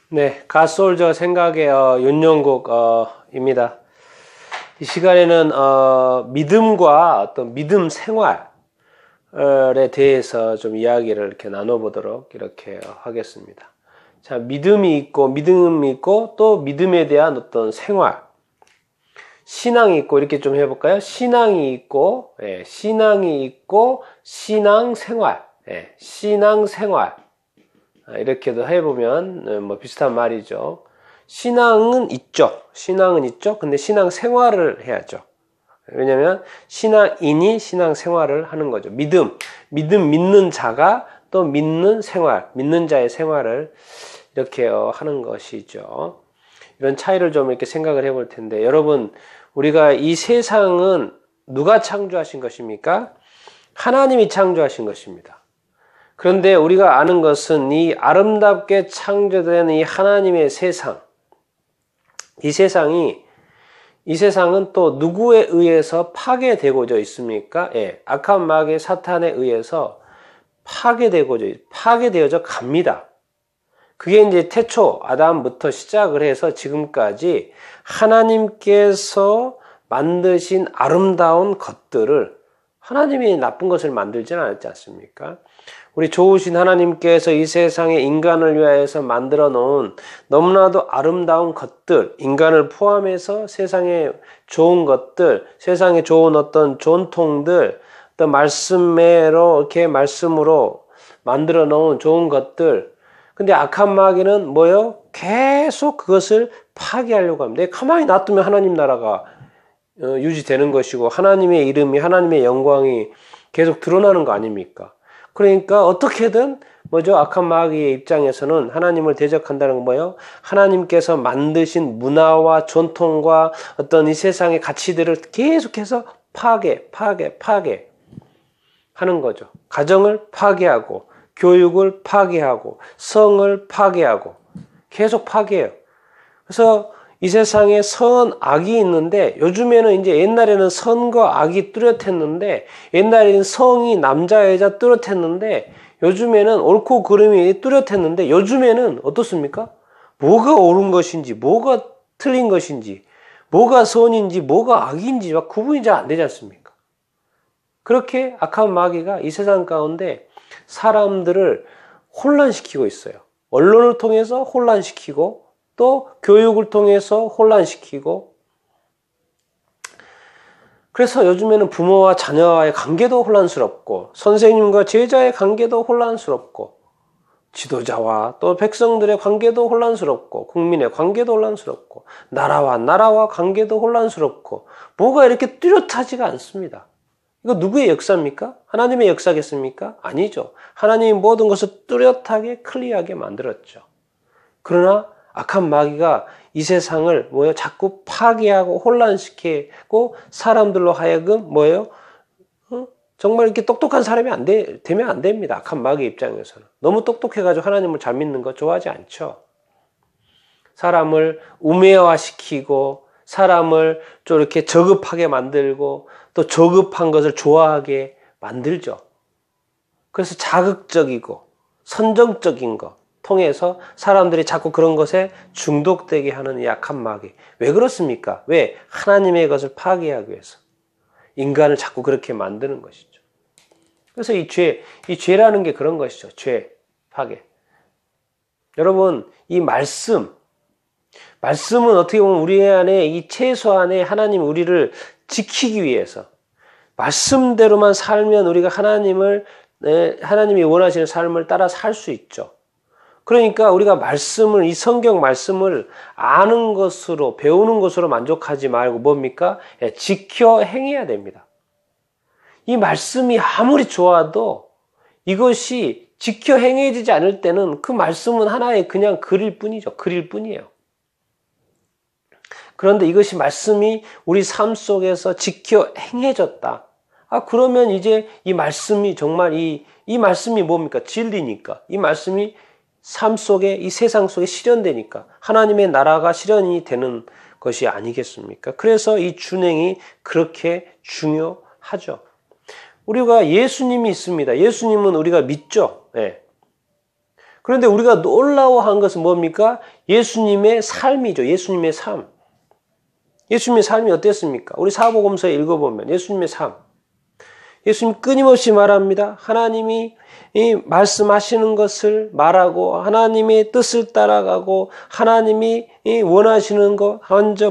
네, 갓솔저 생각의 윤영국입니다. 이 시간에는 믿음과 어떤 믿음 생활에 대해서 좀 이야기를 이렇게 나눠보도록 이렇게 하겠습니다. 자, 믿음이 있고 또 믿음에 대한 어떤 생활, 신앙이 있고 이렇게 좀 해볼까요? 신앙이 있고 신앙생활, 신앙생활. 이렇게도 해보면 뭐 비슷한 말이죠. 신앙은 있죠. 근데 신앙생활을 해야죠. 왜냐하면 신앙인이 신앙생활을 하는 거죠. 믿음 믿는 자가 또 믿는 자의 생활을 이렇게 하는 것이죠. 이런 차이를 좀 이렇게 생각을 해볼 텐데, 여러분, 우리가 이 세상은 누가 창조하신 것입니까? 하나님이 창조하신 것입니다. 그런데 우리가 아는 것은 이 아름답게 창조된 이 하나님의 세상, 이 세상은 또 누구에 의해서 파괴되고자 있습니까? 악한 마귀 사탄에 의해서 파괴되어져 갑니다. 그게 이제 태초 아담부터 시작을 해서 지금까지 하나님께서 만드신 아름다운 것들을, 하나님이 나쁜 것을 만들지는 않았지 않습니까? 우리 좋으신 하나님께서 이 세상에 인간을 위하여서 만들어 놓은 너무나도 아름다운 것들, 인간을 포함해서 세상에 좋은 것들, 세상에 좋은 어떤 전통들, 또 말씀으로 만들어 놓은 좋은 것들. 근데 악한 마귀는 뭐요? 계속 그것을 파괴하려고 합니다. 가만히 놔두면 하나님 나라가 유지되는 것이고, 하나님의 이름이, 하나님의 영광이 계속 드러나는 거 아닙니까? 그러니까 어떻게든 악한 마귀의 입장에서는 하나님을 대적한다는 건 뭐예요? 하나님께서 만드신 문화와 전통과 어떤 이 세상의 가치들을 계속해서 파괴 하는 거죠. 가정을 파괴하고, 교육을 파괴하고, 성을 파괴하고, 계속 파괴해요. 그래서 이 세상에 선, 악이 있는데, 요즘에는 이제 옛날에는 선과 악이 뚜렷했는데, 옛날에는 성이 남자, 여자 뚜렷했는데, 요즘에는 옳고 그름이 뚜렷했는데, 요즘에는 어떻습니까? 뭐가 옳은 것인지, 뭐가 틀린 것인지, 뭐가 선인지, 뭐가 악인지 막 구분이 잘 안 되지 않습니까? 그렇게 악한 마귀가 이 세상 가운데 사람들을 혼란시키고 있어요. 언론을 통해서 혼란시키고, 또 교육을 통해서 혼란시키고, 그래서 요즘에는 부모와 자녀와의 관계도 혼란스럽고, 선생님과 제자의 관계도 혼란스럽고, 지도자와 또 백성들의 관계도 혼란스럽고, 국민의 관계도 혼란스럽고, 나라와 관계도 혼란스럽고, 뭐가 이렇게 뚜렷하지가 않습니다. 이거 누구의 역사입니까? 하나님의 역사겠습니까? 아니죠. 하나님이 모든 것을 뚜렷하게 클리어하게 만들었죠. 그러나 악한 마귀가 이 세상을 자꾸 파괴하고 혼란시키고, 사람들로 하여금 정말 이렇게 똑똑한 사람이 되면 안 됩니다. 악한 마귀 입장에서는. 너무 똑똑해가지고 하나님을 잘 믿는 거 좋아하지 않죠. 사람을 우매화시키고, 사람을 좀 이렇게 저급하게 만들고, 또 저급한 것을 좋아하게 만들죠. 그래서 자극적이고 선정적인 것 통해서 사람들이 자꾸 그런 것에 중독되게 하는 약한 마귀. 왜 그렇습니까? 왜? 하나님의 것을 파괴하기 위해서. 인간을 자꾸 그렇게 만드는 것이죠. 그래서 이 죄라는 게 그런 것이죠. 죄, 파괴. 여러분, 이 말씀은 어떻게 보면 우리 안에 이 최소한의 하나님 우리를 지키기 위해서, 말씀대로만 살면 우리가 하나님이 원하시는 삶을 따라 살 수 있죠. 그러니까 우리가 이 성경 말씀을 아는 것으로, 배우는 것으로 만족하지 말고 뭡니까? 지켜 행해야 됩니다. 이 말씀이 아무리 좋아도 이것이 지켜 행해지지 않을 때는 그 말씀은 하나의 그냥 글일 뿐이에요. 그런데 이것이 말씀이 우리 삶 속에서 지켜 행해졌다. 그러면 이제 이 말씀이 정말 이 말씀이 뭡니까? 진리니까. 이 말씀이 삶 속에, 이 세상 속에 실현되니까 하나님의 나라가 실현이 되는 것이 아니겠습니까? 그래서 이 준행이 그렇게 중요하죠. 우리가 예수님이 있습니다. 예수님은 우리가 믿죠. 그런데 우리가 놀라워한 것은 뭡니까? 예수님의 삶이죠. 예수님의 삶. 예수님의 삶이 어땠습니까? 우리 사복음서에 읽어보면 예수님의 삶. 예수님 끊임없이 말합니다. 하나님이 말씀하시는 것을 말하고 하나님의 뜻을 따라가고 하나님이 원하시는 것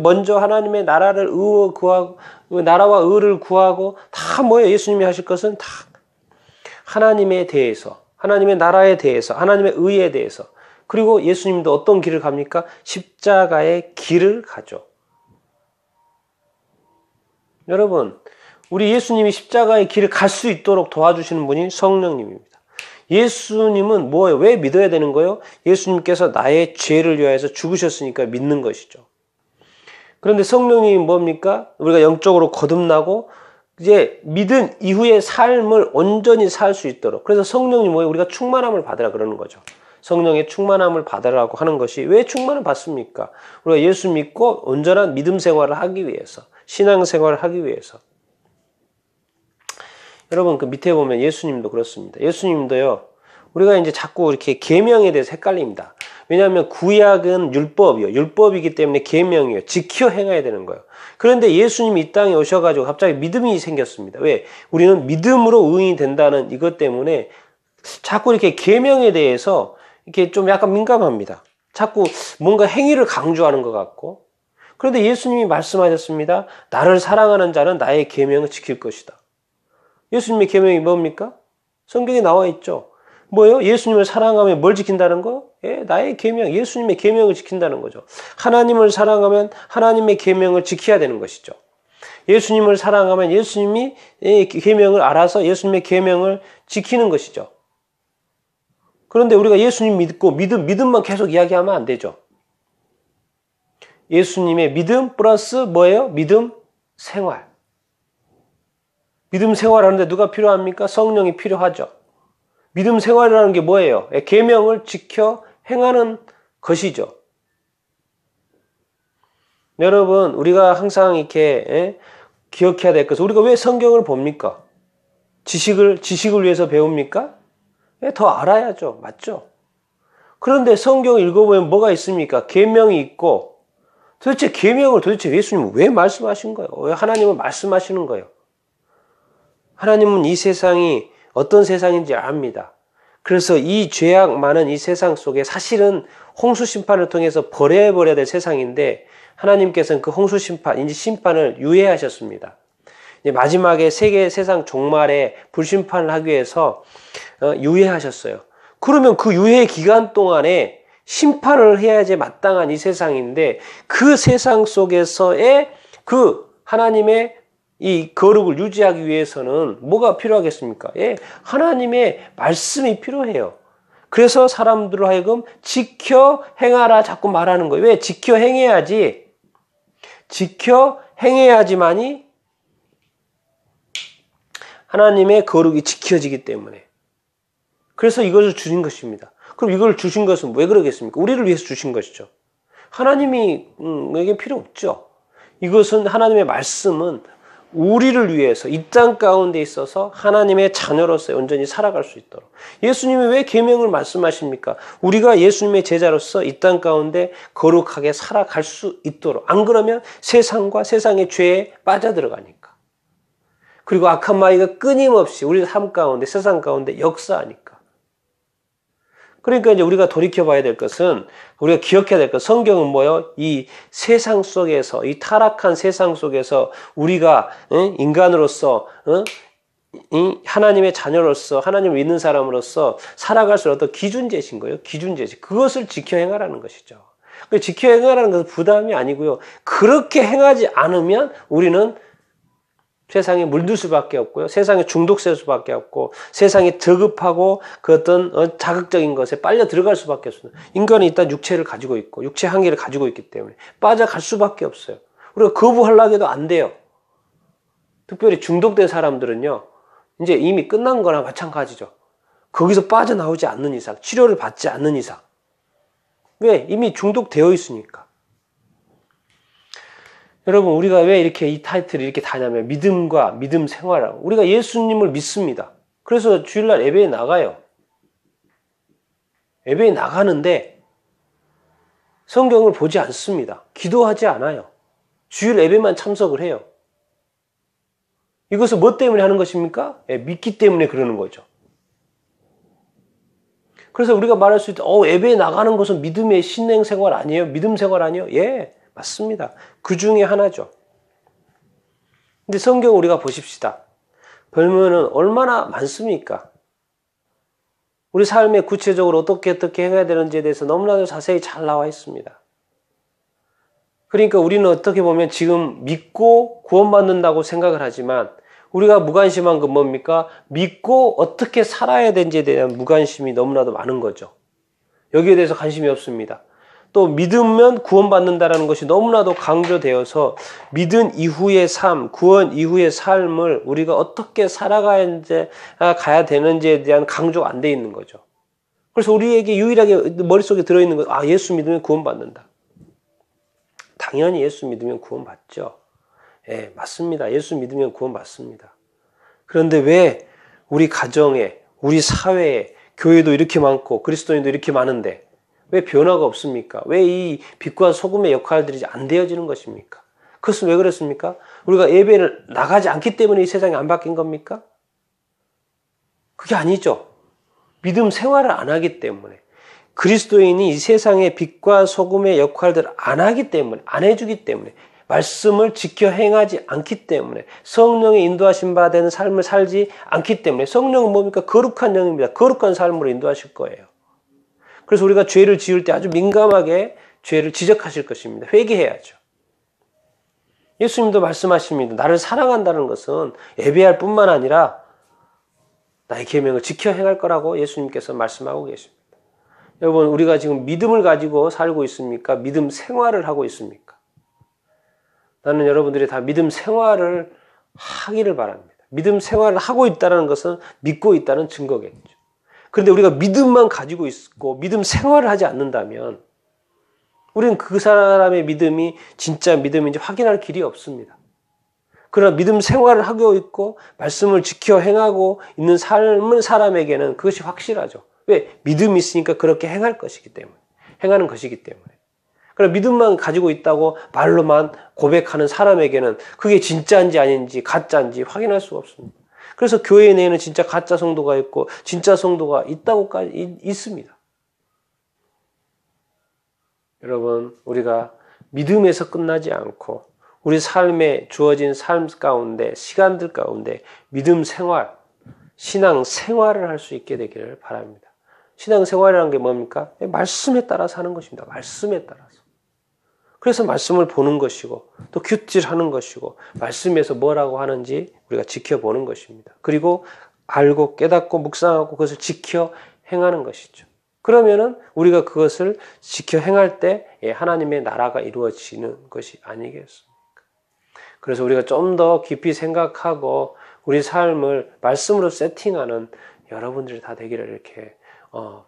먼저 하나님의 나라를 구하고 나라와 의를 구하고 다 뭐예요? 예수님이 하실 것은 다 하나님에 대해서 하나님의 나라에 대해서 하나님의 의에 대해서 그리고 예수님도 어떤 길을 갑니까? 십자가의 길을 가죠. 여러분 우리 예수님이 십자가의 길을 갈 수 있도록 도와주시는 분이 성령님입니다. 예수님은 뭐예요? 왜 믿어야 되는 거예요? 예수님께서 나의 죄를 위하여서 죽으셨으니까 믿는 것이죠. 그런데 성령님이 뭡니까? 우리가 영적으로 거듭나고 이제 믿은 이후의 삶을 온전히 살 수 있도록. 그래서 성령님 뭐예요? 우리가 충만함을 받으라 그러는 거죠. 성령의 충만함을 받으라고 하는 것이 왜 충만을 받습니까? 우리가 예수 믿고 온전한 믿음 생활을 하기 위해서, 신앙 생활을 하기 위해서. 여러분 그 밑에 보면 예수님도 그렇습니다. 예수님도요. 우리가 이제 자꾸 이렇게 계명에 대해서 헷갈립니다. 왜냐하면 구약은 율법이요. 율법이기 때문에 계명이에요. 지켜 행해야 되는 거예요. 그런데 예수님이 이 땅에 오셔가지고 갑자기 믿음이 생겼습니다. 왜? 우리는 믿음으로 의인이 된다는 이것 때문에 자꾸 이렇게 계명에 대해서 이렇게 좀 약간 민감합니다. 자꾸 뭔가 행위를 강조하는 것 같고. 그런데 예수님이 말씀하셨습니다. 나를 사랑하는 자는 나의 계명을 지킬 것이다. 예수님의 계명이 뭡니까? 성경에 나와 있죠. 뭐예요? 예수님을 사랑하면 뭘 지킨다는 거? 예, 나의 계명, 예수님의 계명을 지킨다는 거죠. 하나님을 사랑하면 하나님의 계명을 지켜야 되는 것이죠. 예수님을 사랑하면 예수님이 계명을 알아서 예수님의 계명을 지키는 것이죠. 그런데 우리가 예수님 믿고 믿음만 계속 이야기하면 안 되죠. 예수님의 믿음 플러스 뭐예요? 믿음 생활. 믿음 생활하는데 누가 필요합니까? 성령이 필요하죠. 믿음 생활이라는 게 뭐예요? 계명을 지켜 행하는 것이죠. 여러분, 우리가 항상 이렇게 기억해야 될 것은 우리가 왜 성경을 봅니까? 지식을 위해서 배웁니까? 더 알아야죠. 맞죠? 그런데 성경을 읽어보면 뭐가 있습니까? 계명이 있고 도대체 계명을 예수님은 왜 말씀하신 거예요? 왜 하나님은 말씀하시는 거예요? 하나님은 이 세상이 어떤 세상인지 압니다. 그래서 이 죄악 많은 이 세상 속에 사실은 홍수 심판을 통해서 벌해버려야 될 세상인데 하나님께서는 그 홍수 심판을 유예하셨습니다. 마지막에 세상 종말에 불심판을 하기 위해서 유예하셨어요. 그러면 그 유예 기간 동안에 심판을 해야지 마땅한 이 세상인데 그 세상 속에서의 그 하나님의 이 거룩을 유지하기 위해서는 뭐가 필요하겠습니까? 예, 하나님의 말씀이 필요해요. 그래서 사람들로 하여금 지켜 행하라 자꾸 말하는 거예요. 왜? 지켜 행해야지만이 하나님의 거룩이 지켜지기 때문에. 그래서 이것을 주신 것입니다. 그럼 이걸 주신 것은 왜 그러겠습니까? 우리를 위해서 주신 것이죠. 하나님이 에게 필요 없죠. 이것은 하나님의 말씀은 우리를 위해서 이 땅 가운데 있어서 하나님의 자녀로서 온전히 살아갈 수 있도록. 예수님이 왜 계명을 말씀하십니까? 우리가 예수님의 제자로서 이 땅 가운데 거룩하게 살아갈 수 있도록. 안 그러면 세상과 세상의 죄에 빠져들어가니까. 그리고 악한 마귀가 끊임없이 우리 삶 가운데 세상 가운데 역사하니까. 그러니까 이제 우리가 돌이켜봐야 될 것은 우리가 기억해야 될 것. 성경은 뭐요? 이 세상 속에서 이 타락한 세상 속에서 우리가 인간으로서 하나님의 자녀로서 하나님을 믿는 사람으로서 살아갈 수 있는 어떤 기준제신 거예요. 기준제시. 그것을 지켜 행하라는 것이죠. 지켜 행하라는 것은 부담이 아니고요. 그렇게 행하지 않으면 우리는 세상에 물들 수밖에 없고요. 세상에 중독될 수밖에 없고 세상에 저급하고 그 어떤 자극적인 것에 빨려 들어갈 수밖에 없어요. 인간이 일단 육체를 가지고 있고 육체 한계를 가지고 있기 때문에 빠져갈 수밖에 없어요. 우리가 거부하려고 해도 안 돼요. 특별히 중독된 사람들은요. 이제 이미 끝난 거나 마찬가지죠. 거기서 빠져나오지 않는 이상, 치료를 받지 않는 이상. 왜? 이미 중독되어 있으니까. 여러분, 우리가 왜 이렇게 이 타이틀을 이렇게 다냐면 믿음과 믿음 생활하고 우리가 예수님을 믿습니다. 그래서 주일날 예배에 나가요. 예배에 나가는데 성경을 보지 않습니다. 기도하지 않아요. 주일 예배만 참석을 해요. 이것을 뭐 때문에 하는 것입니까? 믿기 때문에 그러는 거죠. 그래서 우리가 말할 수 있다. 예배에 나가는 것은 믿음의 신앙 생활 아니에요? 믿음 생활 아니에요? 예, 맞습니다. 그 중에 하나죠. 근데 성경 우리가 보십시다. 보면은 얼마나 많습니까? 우리 삶에 구체적으로 어떻게 해야 되는지에 대해서 너무나도 자세히 잘 나와 있습니다. 그러니까 우리는 어떻게 보면 지금 믿고 구원받는다고 생각을 하지만 우리가 무관심한 건 뭡니까? 믿고 어떻게 살아야 되는지에 대한 무관심이 너무나도 많은 거죠. 여기에 대해서 관심이 없습니다. 또 믿으면 구원받는다라는 것이 너무나도 강조되어서 믿은 이후의 삶, 구원 이후의 삶을 우리가 어떻게 살아가야 되는지에 대한 강조가 안 돼 있는 거죠. 그래서 우리에게 유일하게 머릿속에 들어있는 건 예수 믿으면 구원받는다. 당연히 예수 믿으면 구원받죠. 예, 맞습니다. 예수 믿으면 구원받습니다. 그런데 왜 우리 가정에, 우리 사회에, 교회도 이렇게 많고 그리스도인도 이렇게 많은데 왜 변화가 없습니까? 왜 이 빛과 소금의 역할들이 안 되어지는 것입니까? 그것은 왜 그렇습니까? 우리가 예배를 나가지 않기 때문에 이 세상이 안 바뀐 겁니까? 그게 아니죠. 믿음 생활을 안 하기 때문에. 그리스도인이 이 세상의 빛과 소금의 역할들을 안 하기 때문에, 안 해주기 때문에, 말씀을 지켜 행하지 않기 때문에, 성령의 인도하신 바 되는 삶을 살지 않기 때문에, 성령은 뭡니까? 거룩한 영입니다. 거룩한 삶으로 인도하실 거예요. 그래서 우리가 죄를 지을 때 아주 민감하게 죄를 지적하실 것입니다. 회개해야죠. 예수님도 말씀하십니다. 나를 사랑한다는 것은 예배할 뿐만 아니라 나의 계명을 지켜 행할 거라고 예수님께서 말씀하고 계십니다. 여러분, 우리가 지금 믿음을 가지고 살고 있습니까? 믿음 생활을 하고 있습니까? 나는 여러분들이 다 믿음 생활을 하기를 바랍니다. 믿음 생활을 하고 있다는 것은 믿고 있다는 증거겠죠. 그런데 우리가 믿음만 가지고 있고 믿음 생활을 하지 않는다면 우리는 그 사람의 믿음이 진짜 믿음인지 확인할 길이 없습니다. 그러나 믿음 생활을 하고 있고 말씀을 지켜 행하고 있는 삶은 사람에게는 그것이 확실하죠. 왜? 믿음이 있으니까 그렇게 행할 것이기 때문에. 행하는 것이기 때문에. 그러나 믿음만 가지고 있다고 말로만 고백하는 사람에게는 그게 진짜인지 아닌지 가짜인지 확인할 수가 없습니다. 그래서 교회 내에는 진짜 가짜 성도가 있고 진짜 성도가 있다고까지 있습니다. 여러분, 우리가 믿음에서 끝나지 않고 우리 삶에 주어진 삶 가운데, 시간들 가운데 믿음 생활, 신앙 생활을 할 수 있게 되기를 바랍니다. 신앙 생활이라는 게 뭡니까? 말씀에 따라 사는 것입니다. 말씀에 따라서. 그래서 말씀을 보는 것이고 또 큐티를 것이고 말씀에서 뭐라고 하는지 우리가 지켜보는 것입니다. 그리고 알고 깨닫고 묵상하고 그것을 지켜 행하는 것이죠. 그러면은 우리가 그것을 지켜 행할 때 하나님의 나라가 이루어지는 것이 아니겠습니까? 그래서 우리가 좀 더 깊이 생각하고 우리 삶을 말씀으로 세팅하는 여러분들이 다 되기를 이렇게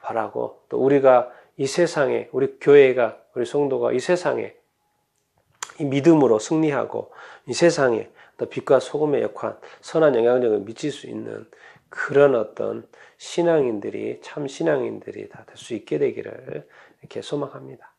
바라고, 또 우리가 이 세상에, 우리 교회가, 우리 성도가 이 세상에 이 믿음으로 승리하고 이 세상에 또 빛과 소금의 역할, 선한 영향력을 미칠 수 있는 그런 어떤 신앙인들이, 참 신앙인들이 다 될 수 있게 되기를 이렇게 소망합니다.